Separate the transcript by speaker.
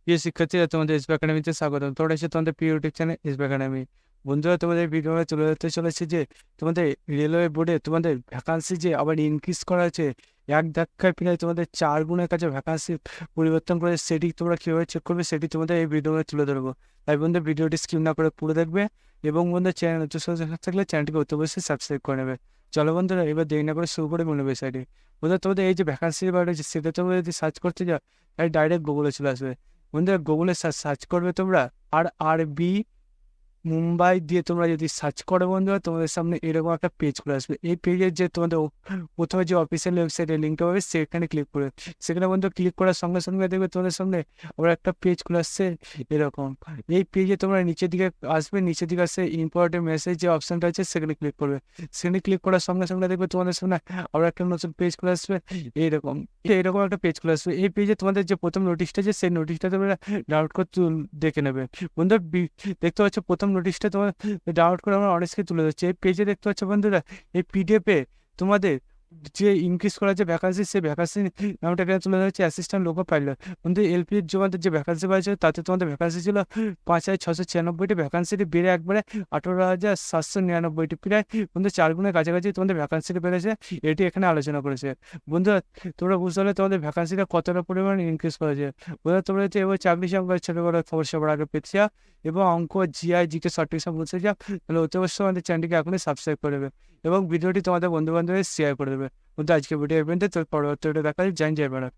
Speaker 1: প্রিয় শিক্ষার্থীরা, তোমাদের এসবি একাডেমিতে স্বাগতম। তোমরা এসে তোমাদের প্রিয় ইউটিউব চ্যানেল এসবি একাডেমি। বন্ধুরা, তোমাদের ভিডিও চলে যেতে চলেছে যে তোমাদের রেলওয়ে বোর্ডে তোমাদের ভ্যাকান্সি যে আবার ইনক্রিজ করা হয়েছে। এক ধাক্কায় প্রায় তোমাদের 4 গুণের কাছে ভ্যাকান্সি পরিবর্তন করে, সেটি তোমরা কীভাবে চেক করবে সেটি তোমাদের এই ভিডিওতে তুলে ধরবো। তাই বন্ধু, ভিডিওটি স্কিপ না করে পুরো দেখবে এবং বন্ধু চ্যানেল নতুন থাকলে চ্যানেলটিকে অতি অবশ্যই সাবস্ক্রাইব করে নেবে। চলো বন্ধুরা, এবার দেরি না করে শুরু করে মনে বিষয়টি। বন্ধুরা, তোমাদের এই যে ভ্যাকান্সি বার হয়েছে সেটা তোমরা যদি সার্চ করতে যাও, তাই ডাইরেক্ট গুগলে চলে আসবে। বন্ধুরা, গুগলে সার্চ করবে তোমরা RRB মুম্বাই দিয়ে তোমরা যদি সার্চ করো বন্ধুরা, তোমাদের সামনে এরকম একটা পেজ খুলে আসবে। এই পেজের যে তোমাদের প্রথমে যে অফিসিয়াল ওয়েবসাইটের লিঙ্কটা পাবে সেখানে ক্লিক করে, সেখানে বন্ধু ক্লিক করার সঙ্গে সঙ্গে দেখবে তোমাদের সামনে আবার একটা পেজ খুলে আসছে এরকম। এই পেজে তোমরা নিচের দিকে আসবে, নিচের দিকে আসছে ইম্পর্টেন্ট মেসেজ যে অপশনটা আছে সেখানে ক্লিক করবে। সেখানে ক্লিক করার সঙ্গে সঙ্গে দেখবে তোমাদের সামনে আবার একটা নতুন পেজ খুলে আসবে এইরকম। এরকম একটা পেজ খুলে আসবে। এই পেজে তোমাদের যে প্রথম নোটিশটা আছে সেই নোটিশটা তোমরা ডাউনলোড করে দেখে নেবে। বন্ধু, দেখতে পাচ্ছ প্রথম নোটিশটা তোমার ডাউনলোড করে আমরা অনেককে তুলে দিচ্ছি। এই পেজে দেখতে পাচ্ছ বন্ধুরা, এই পিডিএফে তোমাদের যে ইনক্রিজ করা যে ভ্যাকান্সি, সেই ভ্যাকান্সি নামটা এখানে তুলে ধরছে অ্যাসিস্ট্যান্ট লোকো পাইলট। বন্ধু, এলপির তোমাদের যে ভ্যাকান্সি পাইছে তাতে তোমাদের ভ্যাকান্সি ছিল 5,696টি, ভ্যাকান্সিটি বেড়ে একবারে 18,799টি, প্রায় বন্ধু 4 গুণের কাছাকাছি তোমাদের ভ্যাকান্সিটি বেড়েছে। এটি এখানে আলোচনা করেছে। বন্ধুরা, তোমরা বুঝতে পারলে তোমাদের ভ্যাকান্সিটা কতটা পরিমাণ ইনক্রিজ করেছে। বন্ধুরা, তোমরা হচ্ছে এবার চাকরি সংক্রান্ত ছোটো বড় খবর সবার আগে পেতে চাও এবং অঙ্ক, জিআই, জিকে সঠিক সব বুঝতে চাও, তাহলে অতি অবশ্যই আমাদের চ্যানেলটিকে এখনই সাবস্ক্রাইব করে দেবে এবং ভিডিওটি তোমাদের বন্ধু বান্ধবের শেয়ার করে দেবে। বন্ধু, আজকে ভিডিও পর্যন্ত, তোর পরবর্তী ভিডিও দেখা যায়। জয় জয় ভারত।